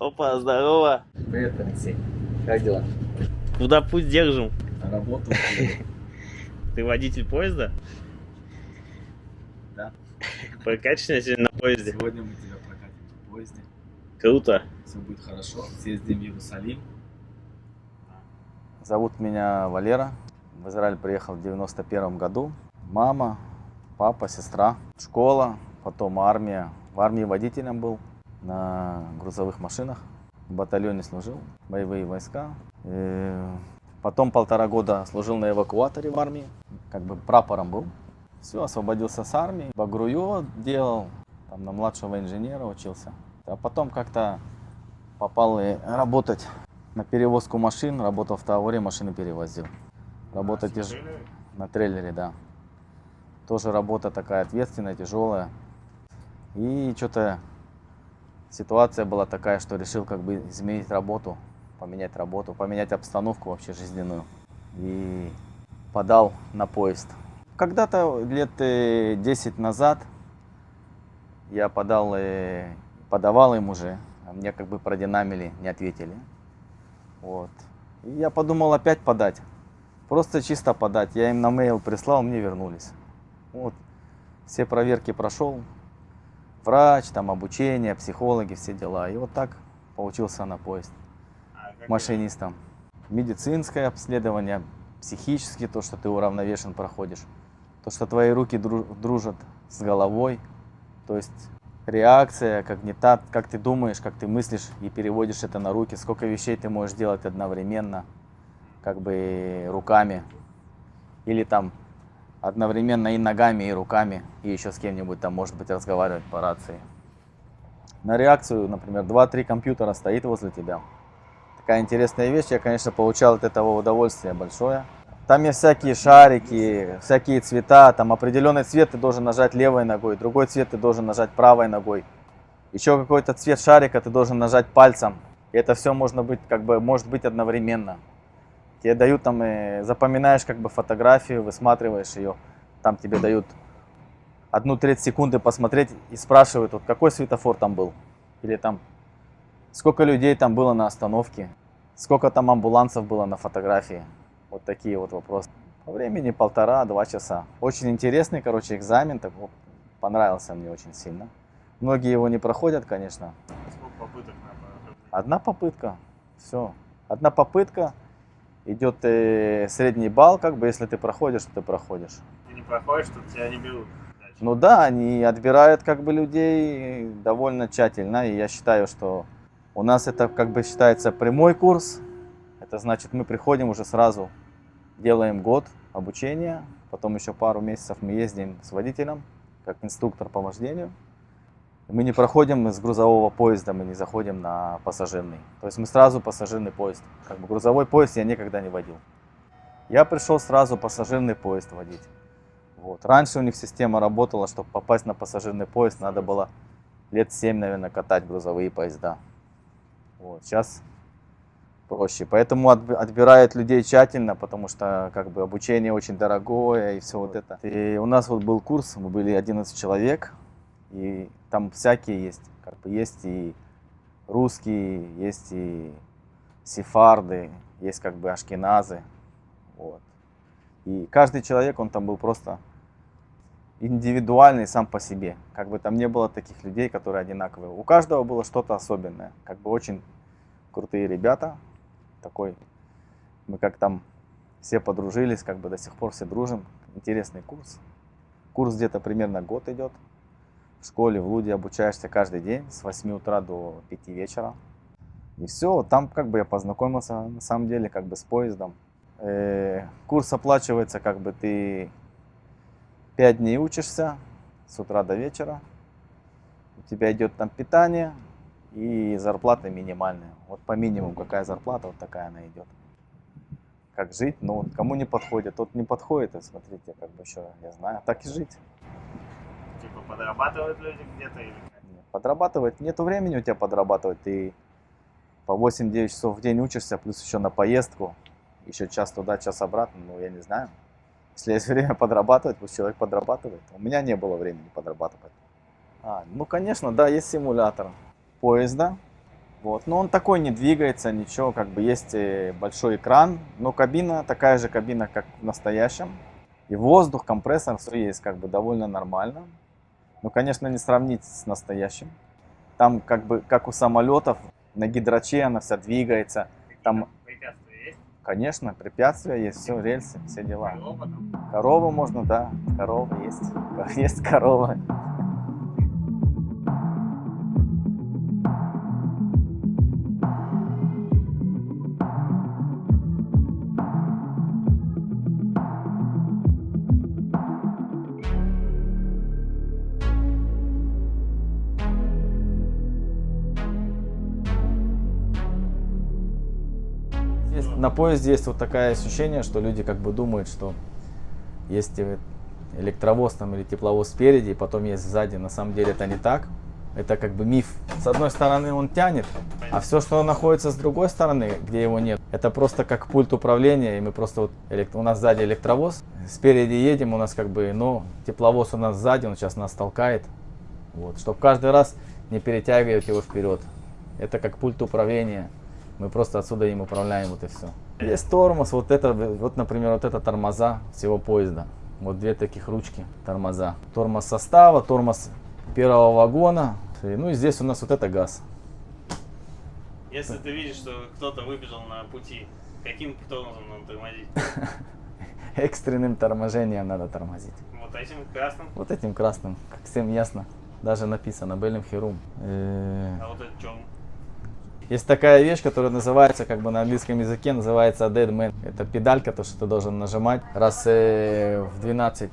Опа, здорово. Привет, Алексей. Как дела? Куда путь держим? На работу. Ты водитель поезда? Да. Прокатишь меня сегодня на поезде? Сегодня мы тебя прокатим на поезде. Круто. Все будет хорошо. Съездим в Иерусалим. Зовут меня Валера. В Израиль приехал в 91 году. Мама, папа, сестра, школа, потом армия. В армии водителем был на грузовых машинах. В батальоне служил, боевые войска. Потом 1,5 года служил на эвакуаторе в армии, как бы прапором был. Все, освободился с армии, багрую делал, там на младшего инженера учился. А потом как-то попал работать на перевозку машин, работал в Тауре, машины перевозил. Работа на трейлере, да. Тоже работа такая ответственная, тяжелая. И что-то ситуация была такая, что решил как бы изменить работу, поменять обстановку вообще жизненную. И подал на поезд. Когда-то лет 10 назад я подавал им уже, а мне как бы продинамили, не ответили. Вот. И я подумал опять подать, просто чисто подать. Я им на мейл прислал, мне вернулись. Вот. Все проверки прошел, врач, там обучение, психологи, все дела. И вот так получился на поезд машинистом. Медицинское обследование, психически то, что ты уравновешен проходишь, то, что твои руки дружат с головой, то есть реакция, когнитат, как ты думаешь, как ты мыслишь и переводишь это на руки, сколько вещей ты можешь делать одновременно, как бы руками, или там одновременно и ногами, и руками, и еще с кем-нибудь там, может быть, разговаривать по рации. На реакцию, например, 2-3 компьютера стоит возле тебя. Такая интересная вещь, я, конечно, получал от этого удовольствие большое. Там есть всякие шарики, всякие цвета, там определенный цвет ты должен нажать левой ногой, другой цвет ты должен нажать правой ногой. Еще какой-то цвет шарика ты должен нажать пальцем. И это все может быть одновременно. Тебе дают там, запоминаешь как бы фотографию, высматриваешь ее, там тебе дают 1/3 секунды посмотреть и спрашивают, вот какой светофор там был, или там сколько людей там было на остановке, сколько там амбулансов было на фотографии. Вот такие вот вопросы. По времени 1,5-2 часа. Очень интересный, короче, экзамен, так, вот, понравился мне очень сильно. Многие его не проходят, конечно. Сколько попыток надо? Одна попытка, все. Одна попытка. Идет средний балл, как бы, если ты проходишь, то ты проходишь. Ты не проходишь, то тебя не берут. Ну да, они отбирают как бы людей довольно тщательно, и я считаю, что у нас это как бы считается прямой курс. Это значит, мы приходим уже сразу, делаем год обучения, потом еще пару месяцев мы ездим с водителем, как инструктор по вождению. Мы не проходим с грузового поезда, мы не заходим на пассажирный. То есть мы сразу пассажирный поезд. Как бы грузовой поезд я никогда не водил. Я пришел сразу пассажирный поезд водить. Вот. Раньше у них система работала, чтобы попасть на пассажирный поезд, надо было лет 7, наверное, катать грузовые поезда. Вот. Сейчас проще. Поэтому отбирают людей тщательно, потому что как бы обучение очень дорогое и все вот это. И у нас вот был курс, мы были 11 человек. И там всякие есть, как бы есть и русские, есть и сефарды, есть как бы ашкеназы. Вот. И каждый человек, он там был просто индивидуальный сам по себе. Как бы там не было таких людей, которые одинаковые. У каждого было что-то особенное. Как бы очень крутые ребята. Такой, мы как там все подружились, как бы до сих пор все дружим. Интересный курс. Курс где-то примерно год идет. В школе, в Луде обучаешься каждый день с 8 утра до 5 вечера. И все, там как бы я познакомился на самом деле как бы с поездом. Курс оплачивается, как бы ты 5 дней учишься с утра до вечера. У тебя идет там питание и зарплата минимальная. Вот по минимуму какая зарплата, вот такая она идет. Как жить, ну вот кому не подходит, тот не подходит, и смотрите, как бы еще, я знаю, так и жить. Типа подрабатывают люди где-то или как? Подрабатывать, нету времени у тебя подрабатывать, ты по 8-9 часов в день учишься, плюс еще на поездку, еще час туда, час обратно, ну я не знаю. Если есть время подрабатывать, пусть человек подрабатывает. У меня не было времени подрабатывать. Ну конечно, да, есть симулятор поезда. Вот. Но он такой не двигается, ничего, как бы есть большой экран, но кабина такая же кабина, как в настоящем. И воздух, компрессор, все есть как бы довольно нормально. Но, конечно, не сравнить с настоящим. Там как бы, как у самолетов, на гидраче она вся двигается. Там, Препятствия есть? конечно, препятствия есть, все, рельсы, все дела. Корова там? Корову можно, да, корова есть. Есть корова. На поезде есть вот такое ощущение, что люди как бы думают, что есть электровоз там или тепловоз спереди, и потом есть сзади. На самом деле это не так. Это как бы миф. С одной стороны он тянет, а все, что находится с другой стороны, где его нет, это просто как пульт управления. И мы просто вот у нас сзади электровоз, спереди едем, у нас как бы, но тепловоз у нас сзади, он сейчас нас толкает. Вот, чтобы каждый раз не перетягивать его вперед. Это как пульт управления. Мы просто отсюда им управляем, вот и все. Есть тормоз, вот это, вот, например, вот это тормоза всего поезда. Вот две таких ручки тормоза. Тормоз состава, тормоз первого вагона. Ну и здесь у нас вот это газ. Если ты видишь, что кто-то выбежал на пути, каким тормозом надо тормозить? Экстренным торможением надо тормозить. Вот этим красным? Вот этим красным, как всем ясно. Даже написано Белем Херум. А вот это чем? Есть такая вещь, которая называется, как бы на английском языке, называется dead man. Это педалька, то, что ты должен нажимать раз в 12,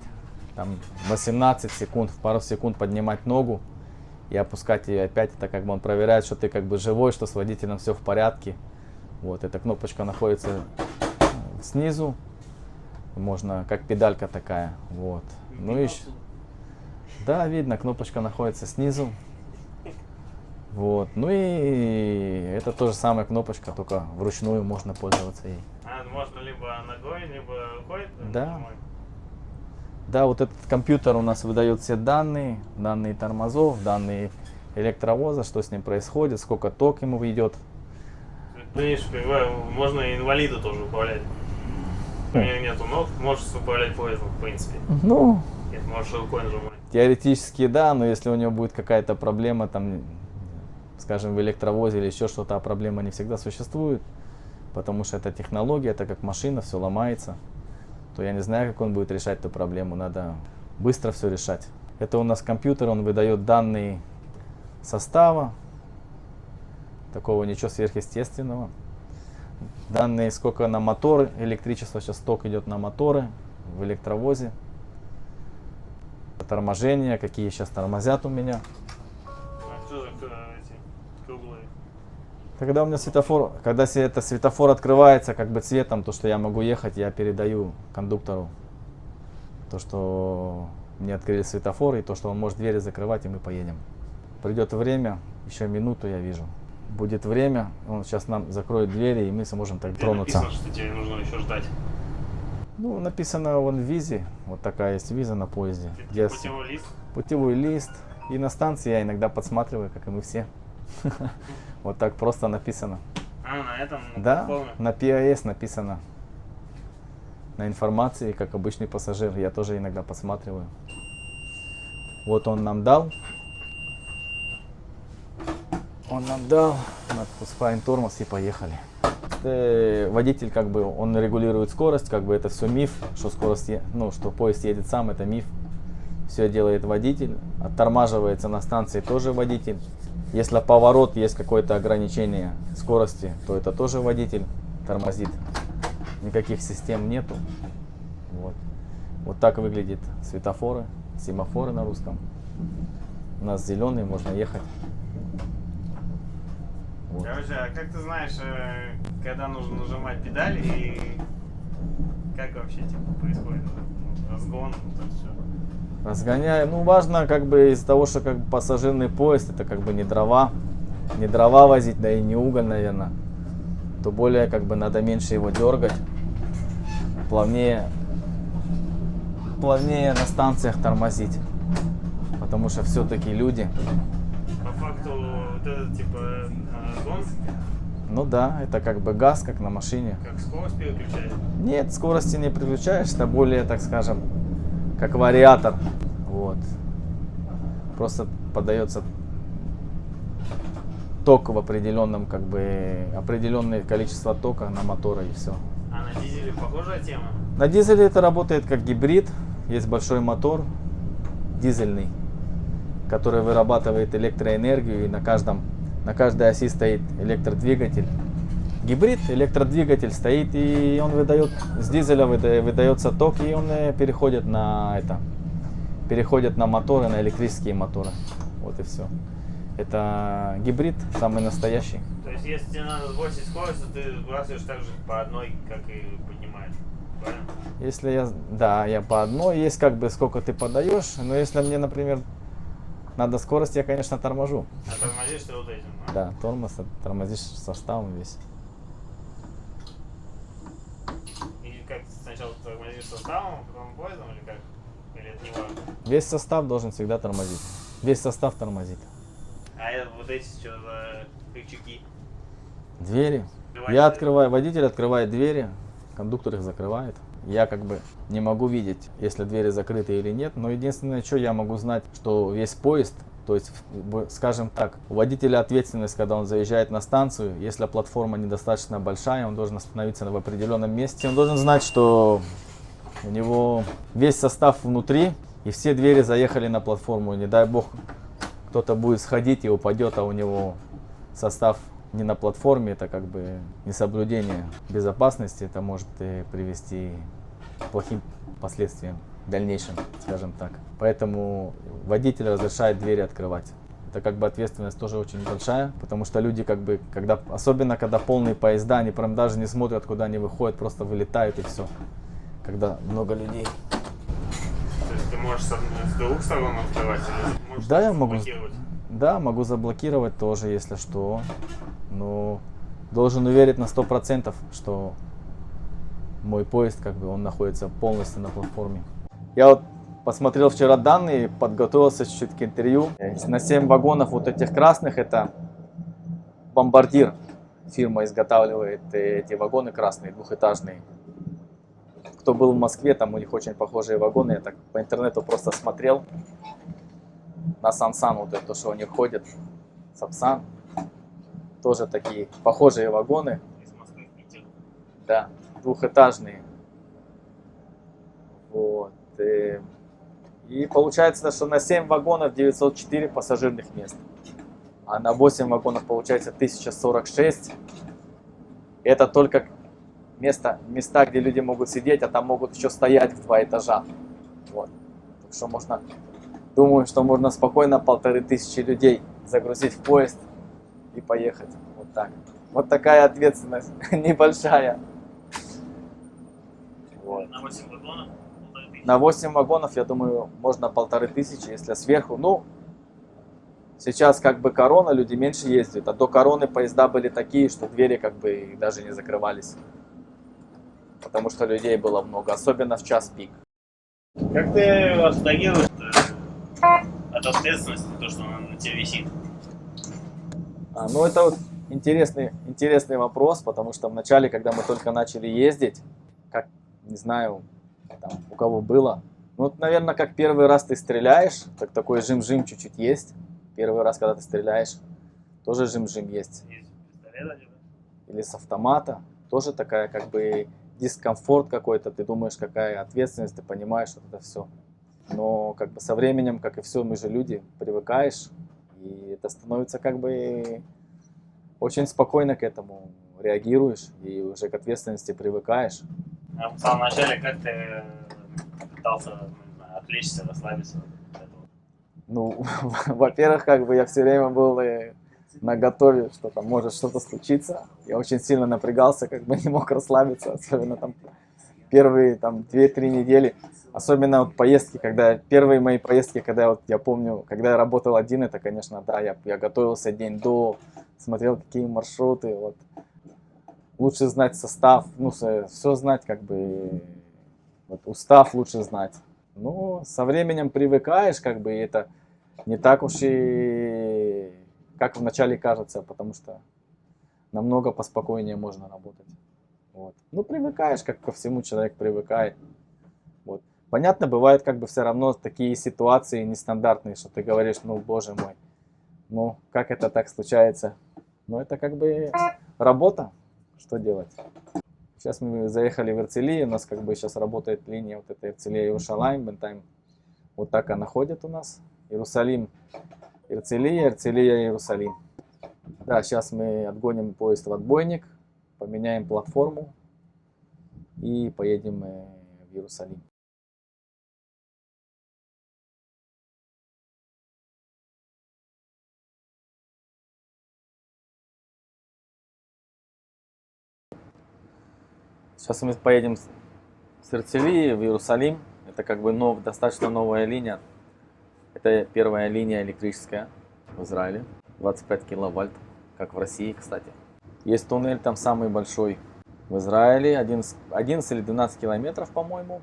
там, 18 секунд, в пару секунд поднимать ногу и опускать ее опять. Это как бы он проверяет, что ты как бы живой, что с водителем все в порядке. Вот, эта кнопочка находится снизу, можно, как педалька такая. Вот. Ну и да, видно, кнопочка находится снизу. Вот. Ну и это тоже самая кнопочка, только вручную можно пользоваться ей. А, можно либо ногой, либо рукой? Да. Да, вот этот компьютер у нас выдает все данные, данные тормозов, данные электровоза, что с ним происходит, сколько ток ему идет. Видишь, можно и инвалиду тоже управлять. У меня нету ног, можешь управлять поездом, в принципе. Ну, Нет, можешь рукой нажимать. теоретически да, но если у него будет какая-то проблема, там, скажем, в электровозе или еще что-то, а проблема не всегда существует, потому что это технология, это как машина, все ломается, то я не знаю, как он будет решать эту проблему, надо быстро все решать. Это у нас компьютер, он выдает данные состава, такого ничего сверхъестественного. Данные, сколько на моторы, электричество, сейчас ток идет на моторы в электровозе. Торможение, какие сейчас тормозят у меня. А что за эти круглые? Когда у меня светофор, когда это светофор открывается как бы цветом, то, что я могу ехать, я передаю кондуктору то, что мне открыли светофор, и то, что он может двери закрывать, и мы поедем. Придет время, еще минуту я вижу. Будет время, он сейчас нам закроет двери, и мы сможем так тронуться. Написано, что тебе нужно еще ждать. Ну, написано вон в визе, вот такая есть виза на поезде. Это путевой лист? Путевой лист. И на станции я иногда подсматриваю, как и мы все. Вот так просто написано. А, на этом? Да, на ПАС написано. На информации, как обычный пассажир, я тоже иногда подсматриваю. Вот он нам дал. Он нам дал, отпускаем тормоз и поехали. Водитель, как бы, он регулирует скорость, как бы это все миф, что скорость, ну, что поезд едет сам, это миф. Все делает водитель, оттормаживается на станции тоже водитель. Если поворот, есть какое-то ограничение скорости, то это тоже водитель тормозит. Никаких систем нету. Вот. Вот так выглядят светофоры, семафоры на русском. У нас зеленый, можно ехать. Вот. Короче, а как ты знаешь, когда нужно нажимать педали и как вообще типа происходит разгон, вот это все? Разгоняем. Ну, важно, как бы, из-за того, что как бы пассажирный поезд, это как бы не дрова возить, да и не уголь, наверное, то более как бы надо меньше его дергать, плавнее на станциях тормозить, потому что все-таки люди. По факту вот это типа гон? Ну да, это как бы газ, как на машине. Как скорость переключает? Нет, скорости не переключаешь, это более, так скажем, как вариатор. Вот. Просто подается ток в определенном, как бы, определенное количество тока на мотора и все. А на дизеле похожая тема? На дизеле это работает как гибрид. Есть большой мотор дизельный, который вырабатывает электроэнергию, и на каждой оси стоит электродвигатель. Гибрид, электродвигатель стоит, и он выдает, с дизеля выдается ток, и он переходит на моторы, на электрические моторы. Вот и все. Это гибрид, самый настоящий. То есть, если тебе надо сбросить скорость, то ты сбрасываешь так же по одной, как и поднимаешь. Правильно? Если я по одной, есть как бы сколько ты подаешь, но если мне, например, надо скорость, я, конечно, торможу. А тормозишь ты вот этим, да? Да, тормоз, тормозишь составом весь. И как сначала тормозишь составом, а потом поездом, или как? Или это не важно? Весь состав должен всегда тормозить. Весь состав тормозит. А это вот эти что за крючки? Двери. Открывать Я двери. открываю, водитель открывает двери, кондуктор их закрывает. Я как бы не могу видеть, если двери закрыты или нет, но единственное, что я могу знать, что весь поезд, то есть, скажем так, у водителя ответственность, когда он заезжает на станцию, если платформа недостаточно большая, он должен остановиться в определенном месте, он должен знать, что у него весь состав внутри, и все двери заехали на платформу, не дай бог, кто-то будет сходить и упадет, а у него состав не на платформе, это как бы несоблюдение безопасности, это может привести к плохим последствиям в дальнейшем, скажем так. Поэтому водитель разрешает двери открывать. Это как бы ответственность тоже очень большая, потому что люди как бы, особенно когда полные поезда, они прям даже не смотрят, куда они выходят, просто вылетают и все. Когда много людей. То есть ты можешь с двух сторон открывать или можешь Да, я могу. заблокировать? Да, могу заблокировать тоже, если что. Но должен уверить на 100%, что мой поезд, как бы, он находится полностью на платформе. Я вот посмотрел вчера данные, подготовился чуть-чуть к интервью. На 7 вагонов вот этих красных, это бомбардир. Фирма изготавливает эти вагоны красные, двухэтажные. Кто был в Москве, там у них очень похожие вагоны. Я так по интернету просто смотрел. На Сансан, вот это, что у них ходит, Сапсан, тоже такие похожие вагоны. Из Москвы в Питер. Да, двухэтажные. Вот. И получается, что на 7 вагонов 904 пассажирных мест. А на 8 вагонов получается 1046. Это только места, где люди могут сидеть, а там могут еще стоять в 2 этажа. Вот. Так что можно... Думаю, что можно спокойно 1500 людей загрузить в поезд и поехать. Вот так. Вот такая ответственность небольшая. Вот. На 8 вагонов? 1500? На 8 вагонов, я думаю, можно 1500, если сверху. Ну, сейчас как бы корона, люди меньше ездят. А до короны поезда были такие, что двери как бы даже не закрывались. Потому что людей было много, особенно в час пик. Как ты абстрагируешься от ответственности, то, что на тебе висит? Ну, это вот интересный вопрос, потому что вначале, когда мы только начали ездить, как, не знаю, там, у кого было, ну, вот, наверное, как первый раз ты стреляешь, так такой жим-жим чуть-чуть есть. Первый раз, когда ты стреляешь, тоже жим-жим есть. Из пистолета, типа? Или с автомата, тоже такая, как бы, дискомфорт какой-то, ты думаешь, какая ответственность, ты понимаешь, что это все. Но как бы со временем, как и все, мы же люди, привыкаешь, и это становится как бы очень спокойно к этому реагируешь, и уже к ответственности привыкаешь. А в самом начале как ты пытался, не знаю, отвлечься, расслабиться от этого? Ну, во-первых, как бы я все время был наготове, что там может что-то случиться. Я очень сильно напрягался, как бы не мог расслабиться, особенно там первые там 2-3 недели. Особенно вот поездки, первые мои поездки, когда вот я помню, когда я работал один, это, конечно, да, я готовился день до, смотрел какие маршруты, вот. Лучше знать состав, ну, все знать, как бы, вот, устав лучше знать. Ну, со временем привыкаешь, как бы, и это не так уж и как вначале кажется, потому что намного поспокойнее можно работать. Вот. Ну, привыкаешь, как ко всему человек привыкает. Вот. Понятно, бывает как бы все равно такие ситуации нестандартные, что ты говоришь, ну, боже мой, ну, как это так случается? Ну, это как бы работа, что делать? Сейчас мы заехали в Герцлии, у нас как бы сейчас работает линия вот эта Герцлия Иерусалим, бентайм. Вот так она ходит у нас. Иерусалим, Герцлия, Герцлия, Иерусалим. Да, сейчас мы отгоним поезд в отбойник, поменяем платформу и поедем в Иерусалим. Сейчас мы поедем с Герцлии в Иерусалим. Это как бы достаточно новая линия. Это первая линия электрическая в Израиле. 25 киловольт, как в России, кстати. Есть туннель там самый большой в Израиле, 11 или 12 километров, по-моему.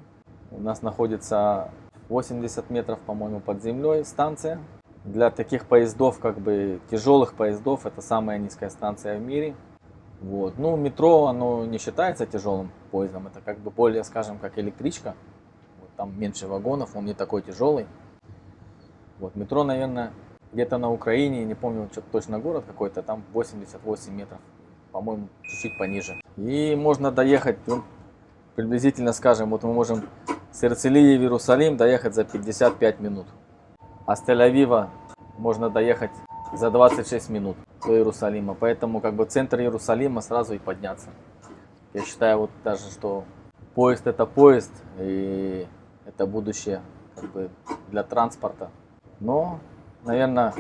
У нас находится 80 метров, по-моему, под землей станция. Для таких поездов, как бы тяжелых поездов, это самая низкая станция в мире. Вот. Ну, метро, оно не считается тяжелым поездом, это как бы более, скажем, как электричка. Вот, там меньше вагонов, он не такой тяжелый. Вот, метро, наверное, где-то на Украине, не помню, что точно город какой-то, там 88 метров, по-моему, чуть-чуть пониже. И можно доехать, ну, приблизительно, скажем, вот мы можем с Герцлии в Иерусалим доехать за 55 минут. А с Тель-Авива можно доехать за 26 минут до Иерусалима. Поэтому как бы центр Иерусалима сразу и подняться. Я считаю вот даже, что поезд это поезд, и это будущее как бы для транспорта. Но, наверное,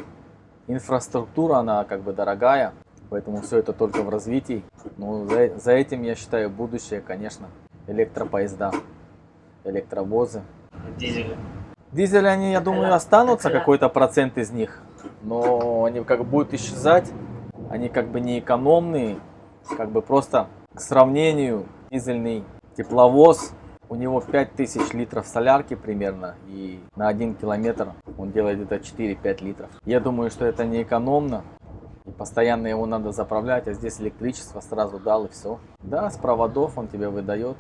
инфраструктура, она как бы дорогая, поэтому все это только в развитии. Но за этим, я считаю, будущее, конечно, электропоезда, электровозы. Дизели. Дизели, они, я думаю, останутся, какой-то процент из них. Но они как бы будут исчезать. Они как бы не экономные. Как бы просто к сравнению, дизельный тепловоз, у него 5000 литров солярки примерно. И на 1 километр он делает где-то 4-5 литров. Я думаю, что это не экономно. И постоянно его надо заправлять. А здесь электричество сразу дал и все. Да, с проводов он тебе выдает.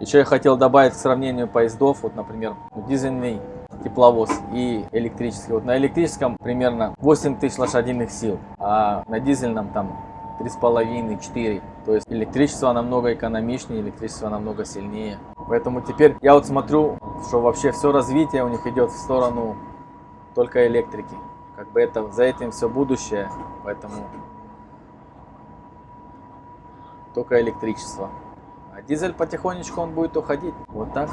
Еще я хотел добавить к сравнению поездов, вот, например, дизельный тепловоз и электрический. Вот на электрическом примерно 8000 лошадиных сил, а на дизельном там 3,5-4. То есть электричество намного экономичнее, электричество намного сильнее. Поэтому теперь я вот смотрю, что вообще все развитие у них идет в сторону только электрики. Как бы это, за этим все будущее, поэтому только электричество. А дизель потихонечку он будет уходить. Вот так.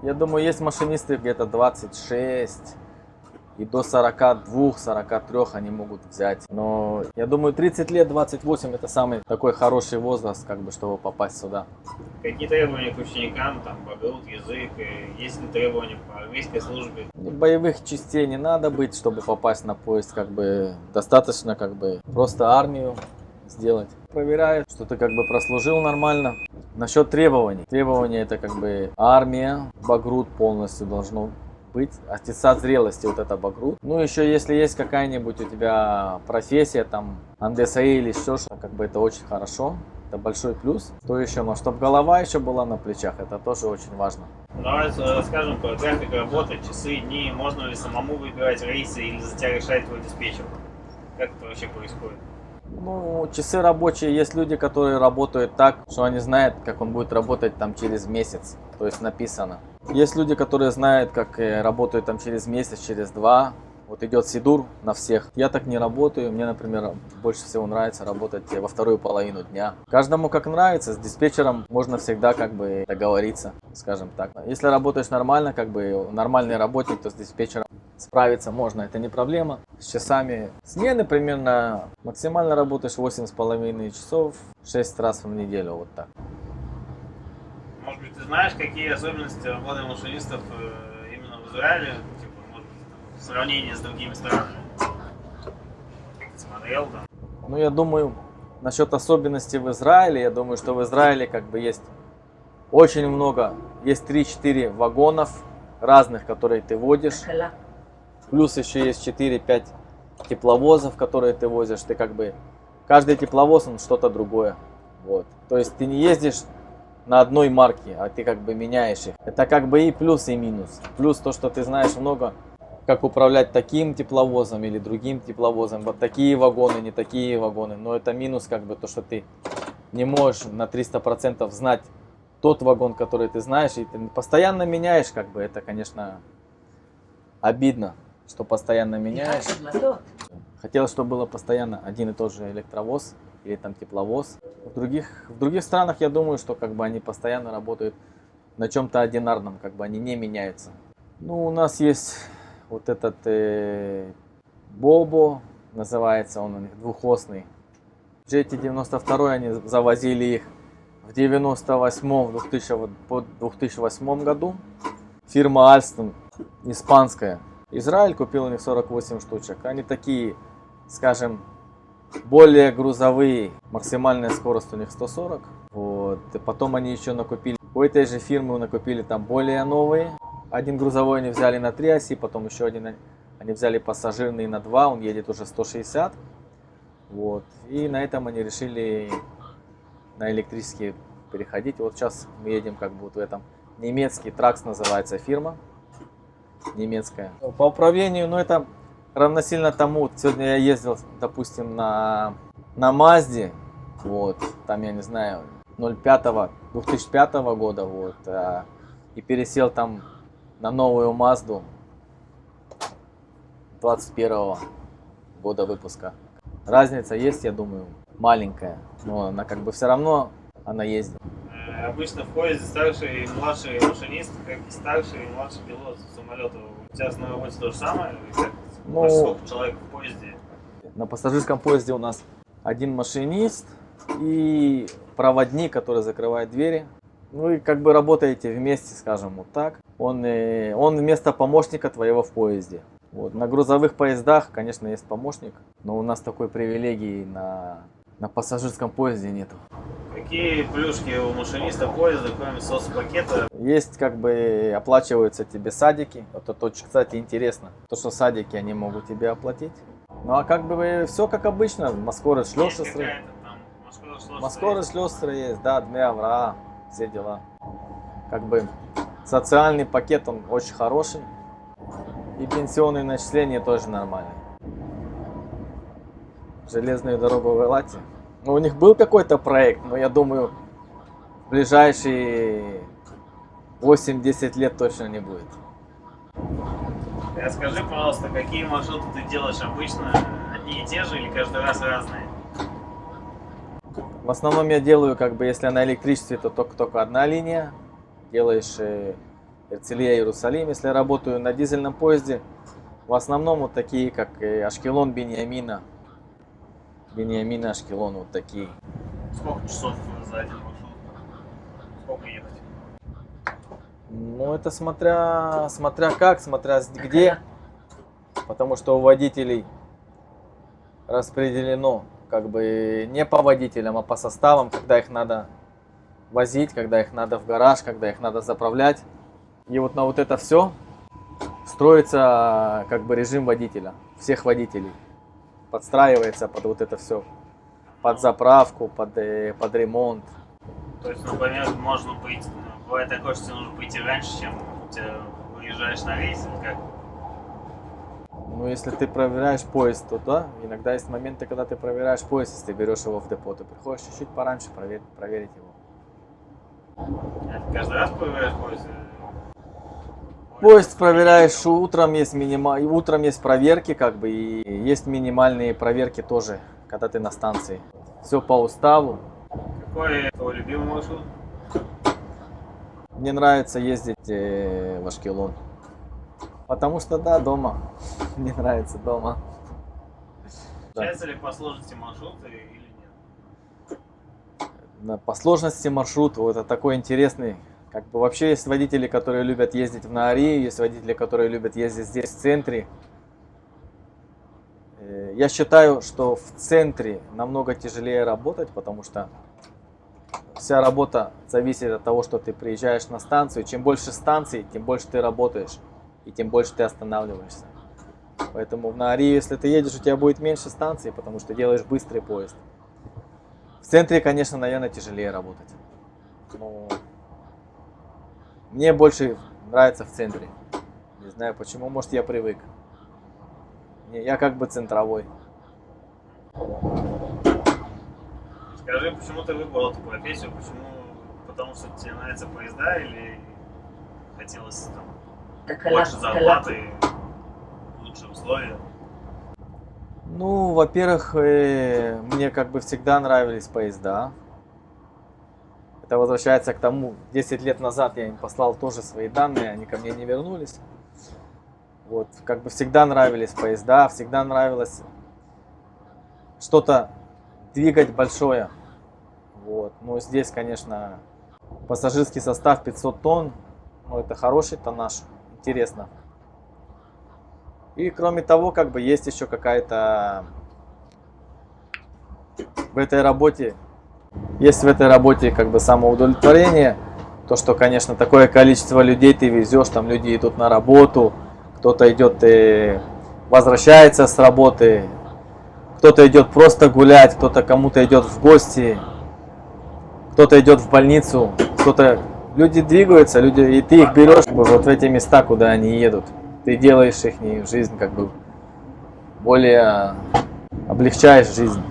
Я думаю, есть машинисты где-то 26 и до 42-43 они могут взять. Но я думаю, 30 лет, 28 это самый такой хороший возраст, как бы, чтобы попасть сюда. Какие требования к ученикам, там, багрут, язык, есть ли требования по армейской службе? Боевых частей не надо быть, чтобы попасть на поезд, как бы достаточно, как бы просто армию сделать. Проверяют, что ты как бы прослужил нормально. Насчет требований. Требования это как бы армия, багрут полностью должно быть. Аттестат зрелости вот это багрут. Ну еще если есть какая-нибудь у тебя профессия, там андесаи или еще что, как бы это очень хорошо. Это большой плюс. То еще, но чтобы голова еще была на плечах, это тоже очень важно. Давай расскажем про график работы, часы, дни. Можно ли самому выбирать рейсы или за тебя решает твой диспетчер? Как это вообще происходит? Ну, часы рабочие, есть люди, которые работают так, что они знают, как он будет работать там через месяц, то есть написано. Есть люди, которые знают, как работают там через месяц, через 2. Вот идет сидур на всех. Я так не работаю, мне, например, больше всего нравится работать во вторую половину дня. Каждому как нравится, с диспетчером можно всегда как бы договориться, скажем так. Если работаешь нормально, как бы нормальный работник, то с диспетчером справиться можно, это не проблема. С часами смены примерно максимально работаешь 8,5 часов, 6 раз в неделю, вот так. Может быть, ты знаешь, какие особенности работы машинистов именно в Израиле? Типа, может быть, в сравнении с другими странами? Как ты смотрел там? Ну, я думаю, насчет особенностей в Израиле, я думаю, что в Израиле как бы есть очень много, есть 3-4 вагонов разных, которые ты водишь. Плюс еще есть 4-5 тепловозов, которые ты возишь. Ты как бы, каждый тепловоз, он что-то другое. Вот. То есть ты не ездишь на одной марке, а ты как бы меняешь их. Это как бы и плюс, и минус. Плюс то, что ты знаешь много, как управлять таким тепловозом или другим тепловозом. Вот такие вагоны, не такие вагоны. Но это минус, как бы, то, что ты не можешь на 300% знать тот вагон, который ты знаешь. И ты постоянно меняешь, как бы, это, конечно, обидно, что постоянно меняешь. Хотелось, чтобы было постоянно один и тот же электровоз или там тепловоз. В других странах, я думаю, что как бы они постоянно работают на чем-то одинарном, как бы они не меняются. Ну, у нас есть вот этот Бобо, называется он у них, двухосный. В GT92 они завозили их в 2008 году. Фирма Alstom, испанская. Израиль купил у них 48 штучек. Они такие, скажем, более грузовые. Максимальная скорость у них 140. Вот. И потом они еще накупили, у этой же фирмы накупили там более новые. Один грузовой они взяли на 3 оси, потом еще один они взяли пассажирный на 2, он едет уже 160. Вот. И на этом они решили на электрические переходить. Вот сейчас мы едем как бы вот в этом. Немецкий Тракс называется фирма. Немецкая. По управлению, ну это равносильно тому. Сегодня я ездил, допустим, на Мазде. Вот. Там, я не знаю, 2005 года. Вот. И пересел там на новую Мазду 21 года выпуска. Разница есть, я думаю, маленькая. Но она как бы все равно она ездит. Обычно в поезде старший и младший машинист, как и старший и младший пилот самолета. У тебя на работе то же самое? Ну, сколько человек в поезде? На пассажирском поезде у нас один машинист и проводник, который закрывает двери. Вы как бы работаете вместе, скажем вот так. Он вместо помощника твоего в поезде. Вот. На грузовых поездах, конечно, есть помощник, но у нас такой привилегии на пассажирском поезде нету. Какие плюшки у машиниста поезда, кроме соцпакета? Есть как бы оплачиваются тебе садики. Это очень, кстати, интересно. То, что садики они могут тебе оплатить. Ну а как бы все как обычно. Маскоры шлёстры. Маскоры шлёстры есть, да, дме авра, все дела. Как бы социальный пакет, он очень хороший. И пенсионные начисления тоже нормальные. Железную дорогу в Элате. Ну, у них был какой-то проект, но я думаю, в ближайшие 8-10 лет точно не будет. Расскажи, пожалуйста, какие маршруты ты делаешь обычно? Одни и те же или каждый раз разные? В основном я делаю, как бы, если на электричестве, то только одна линия. Делаешь Герцлия, Иерусалим. Если я работаю на дизельном поезде, в основном вот такие, как Ашкелон, Беньямина, Ашкелон, вот такие. Сколько часов за один маршрут? Сколько ехать? Ну, это смотря как, смотря где. Потому что у водителей распределено как бы не по водителям, а по составам, когда их надо возить, когда их надо в гараж, когда их надо заправлять. И вот на вот это все строится как бы режим водителя, всех водителей. Подстраивается под вот это все, под заправку, под ремонт. То есть, например, можно быть, бывает такое, что тебе нужно пойти раньше, чем ты выезжаешь на рейс, или как? Ну, если ты проверяешь поезд, то да, иногда есть моменты, когда ты проверяешь поезд, если ты берешь его в депо, ты приходишь чуть-чуть пораньше проверить его. Это каждый раз проверяешь поезд? Поезд проверяешь утром, есть проверки, как бы, и есть минимальные проверки тоже, когда ты на станции. Все по уставу. Какой твой любимый маршрут? Мне нравится ездить в Ашкелон. Потому что, да, дома. Мне нравится дома. Отличаются ли по сложности маршрута или нет? По сложности маршрут, вот это такой интересный. Как бы вообще есть водители, которые любят ездить в Нааре, есть водители, которые любят ездить здесь, в центре. Я считаю, что в центре намного тяжелее работать, потому что Вся работа зависит от того, что ты приезжаешь на станцию. Чем больше станций, тем больше ты работаешь и тем больше ты останавливаешься. Поэтому на Ари, если ты едешь, у тебя будет меньше станций, потому что делаешь быстрый поезд. В центре, конечно, наверное, тяжелее работать. Но мне больше нравится в центре. Не знаю почему, может я привык. Я как бы центровой. Скажи, почему ты выбрал эту профессию? Почему? Потому что тебе нравятся поезда или хотелось там больше зарплаты, лучшие условия? Ну, во-первых, мне как бы всегда нравились поезда. Это возвращается к тому, 10 лет назад я им послал тоже свои данные, они ко мне не вернулись. Вот, как бы всегда нравились поезда, всегда нравилось что-то двигать большое. Вот. Ну, здесь, конечно, пассажирский состав 500 тонн, ну, это хороший тоннаж, интересно. И кроме того, как бы есть еще какая-то в этой работе, как бы самоудовлетворение, то, что, конечно, такое количество людей ты везешь, там люди идут на работу, кто-то идет и возвращается с работы, кто-то идет просто гулять, кто-то кому-то идет в гости, кто-то идет в больницу, кто-то... Люди двигаются, люди, и ты их берешь вот в эти места, куда они едут. Ты делаешь их жизнь как бы более... облегчаешь жизнь.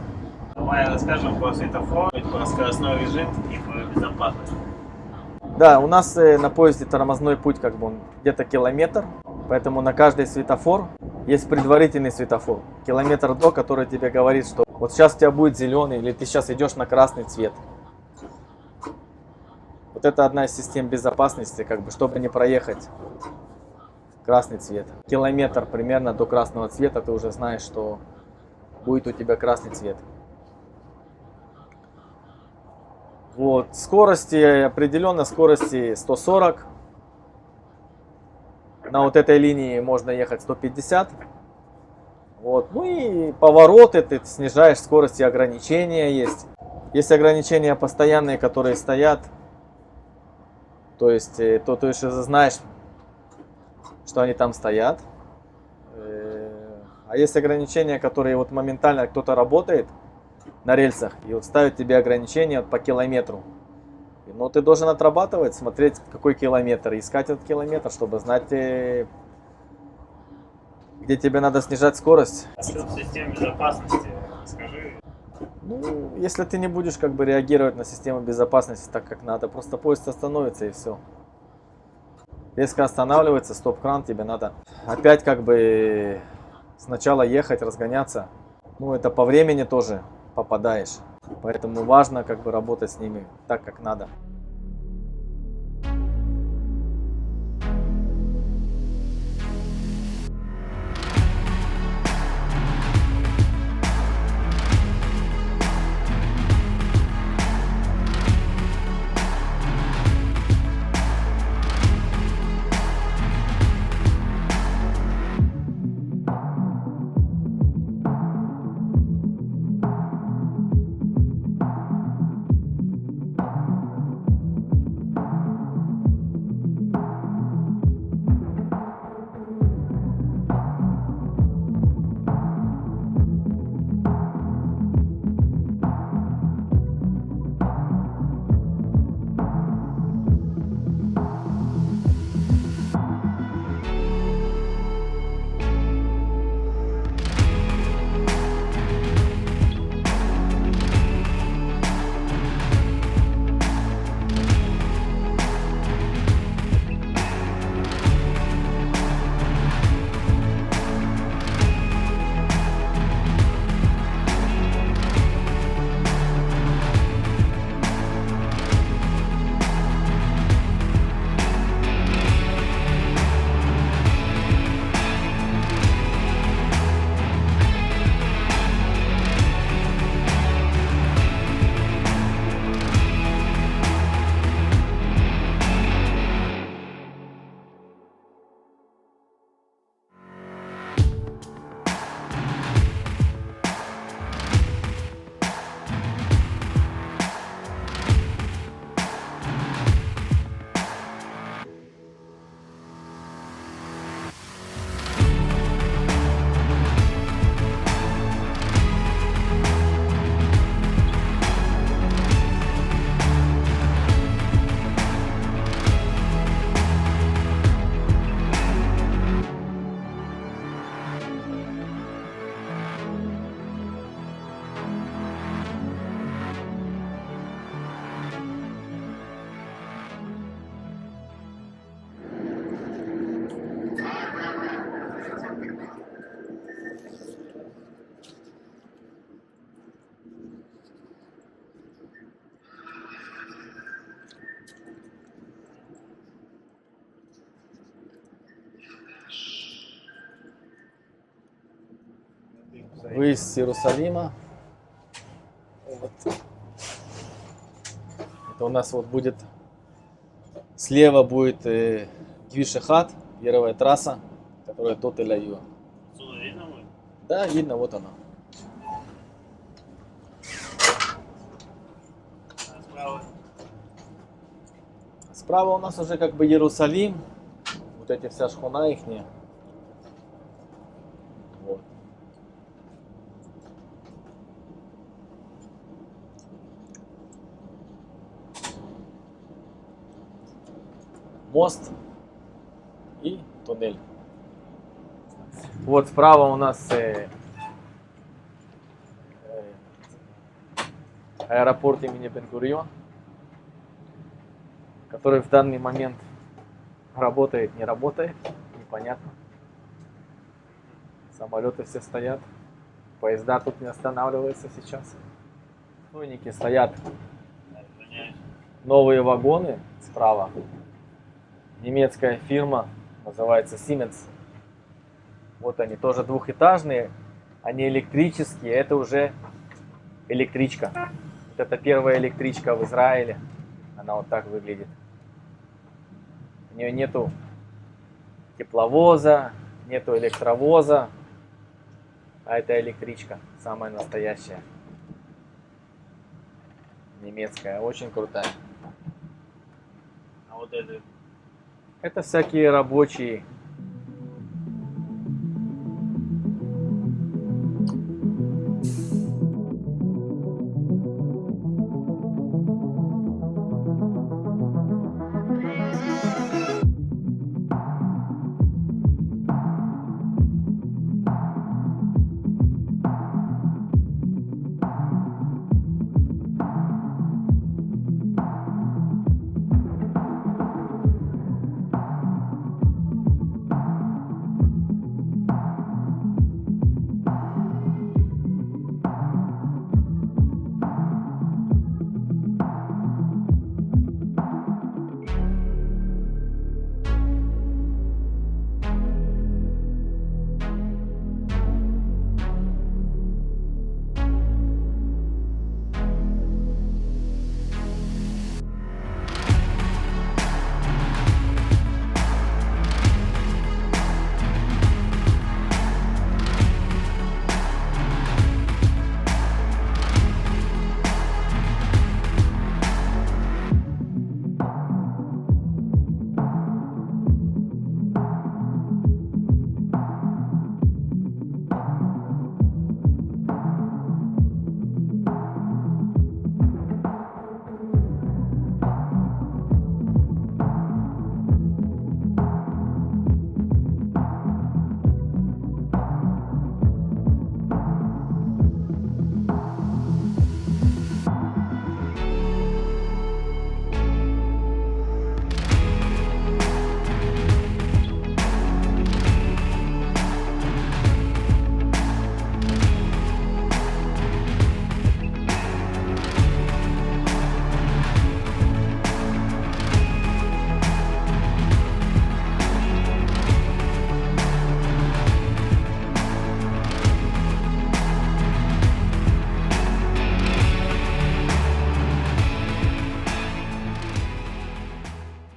Давай расскажем про светофор, про скоростной режим и про безопасность. Да, у нас на поезде тормозной путь как бы он где-то километр, поэтому на каждый светофор есть предварительный светофор. Километр до, который тебе говорит, что вот сейчас у тебя будет зеленый или ты сейчас идешь на красный цвет. Вот это одна из систем безопасности, как бы, чтобы не проехать красный цвет. Километр примерно до красного цвета ты уже знаешь, что будет у тебя красный цвет. Вот, скорости, определенно скорости 140. На вот этой линии можно ехать 150. Вот, ну и повороты, ты снижаешь скорость, и ограничения есть. Есть ограничения постоянные, которые стоят. То есть, ты уже знаешь, что они там стоят. А есть ограничения, которые вот моментально кто-то работает на рельсах и вот ставит тебе ограничения по километру. Но ты должен отрабатывать, смотреть какой километр, искать этот километр, чтобы знать, где тебе надо снижать скорость. Насчет систем безопасности расскажи. Ну, если ты не будешь как бы реагировать на систему безопасности так, как надо, просто поезд остановится и все. Резко останавливается, стоп-кран, тебе надо опять как бы сначала ехать, разгоняться. Ну, это по времени тоже попадаешь. Поэтому важно как бы работать с ними так, как надо. выезд с Иерусалима. Вот. Это у нас вот будет, слева будет Гвишехат, первая трасса, которая до Тель-Авива. Отсюда видно будет? Да, видно, вот она. А справа? Справа у нас уже как бы Иерусалим, вот эти вся шхуна ихняя. Вот. Мост и туннель. Вот справа у нас аэропорт имени Бен-Гурион, который в данный момент работает, не работает, непонятно. Самолеты все стоят, поезда тут не останавливаются сейчас. Стойники стоят, новые вагоны справа. Немецкая фирма, называется Siemens. Вот они тоже двухэтажные, они электрические, это уже электричка. Вот это первая электричка в Израиле, она вот так выглядит. У нее нету тепловоза, нету электровоза, а это электричка, самая настоящая. Немецкая, очень крутая. А вот это? Это всякие рабочие.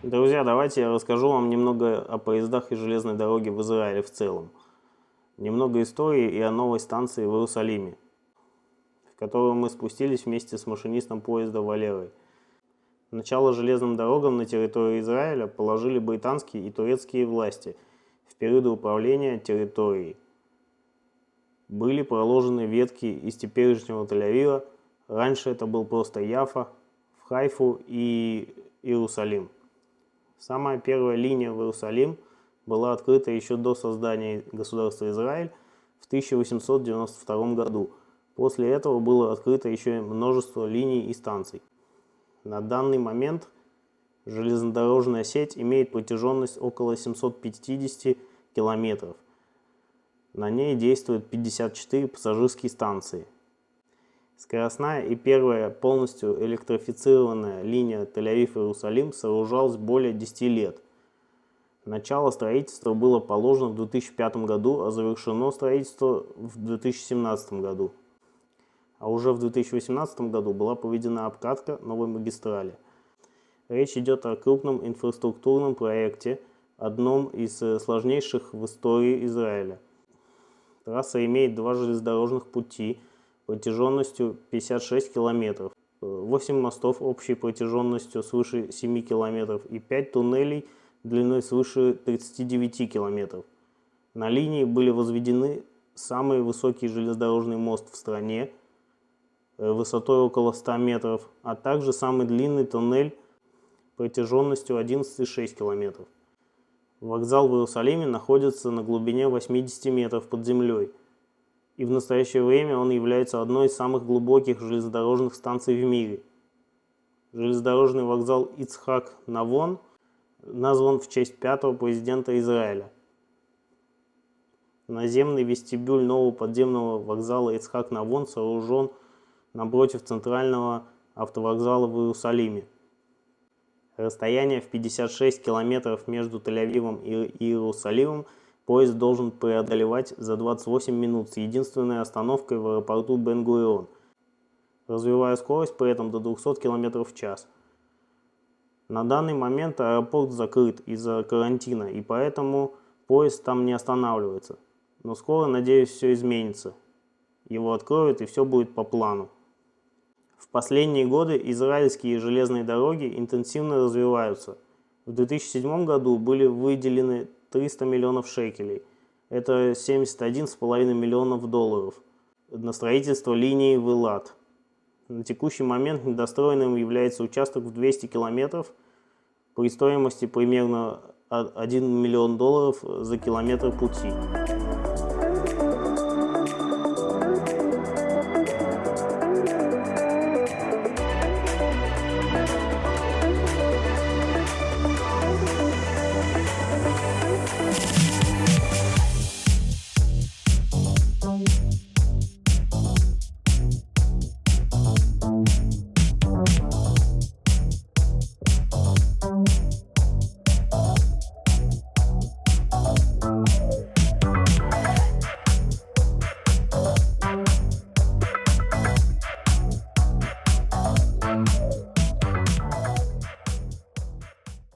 Друзья, давайте я расскажу вам немного о поездах и железной дороге в Израиле в целом. Немного истории и о новой станции в Иерусалиме, в которую мы спустились вместе с машинистом поезда Валерой. Начало железным дорогам на территории Израиля положили британские и турецкие власти в периоды управления территорией. Были проложены ветки из теперешнего Тель-Авива, раньше это был просто Яфа, в Хайфу и Иерусалим. Самая первая линия в Иерусалим была открыта еще до создания государства Израиль в 1892 году. После этого было открыто еще множество линий и станций. На данный момент железнодорожная сеть имеет протяженность около 750 километров. На ней действует 54 пассажирские станции. Скоростная и первая полностью электрифицированная линия Тель-Авив-Иерусалим сооружалась более 10 лет. Начало строительства было положено в 2005 году, а завершено строительство в 2017 году. А уже в 2018 году была проведена обкатка новой магистрали. Речь идет о крупном инфраструктурном проекте, одном из сложнейших в истории Израиля. Трасса имеет 2 железнодорожных пути протяженностью 56 километров, 8 мостов общей протяженностью свыше 7 километров и 5 туннелей длиной свыше 39 километров. На линии были возведены самый высокий железнодорожный мост в стране, высотой около 100 метров, а также самый длинный туннель протяженностью 11,6 километров. Вокзал в Иерусалиме находится на глубине 80 метров под землей, и в настоящее время он является одной из самых глубоких железнодорожных станций в мире. Железнодорожный вокзал Ицхак Навон назван в честь 5-го президента Израиля. Наземный вестибюль нового подземного вокзала Ицхак Навон сооружен напротив центрального автовокзала в Иерусалиме. Расстояние в 56 километров между Тель-Авивом и Иерусалимом поезд должен преодолевать за 28 минут с единственной остановкой в аэропорту Бен-Гурион, развивая скорость при этом до 200 км в час. На данный момент аэропорт закрыт из-за карантина, и поэтому поезд там не останавливается. Но скоро, надеюсь, все изменится. Его откроют, и все будет по плану. В последние годы израильские железные дороги интенсивно развиваются. В 2007 году были выделены 300 миллионов шекелей. Это 71,5 миллионов долларов на строительство линии в Элат. На текущий момент недостроенным является участок в 200 километров при стоимости примерно 1 миллион долларов за километр пути.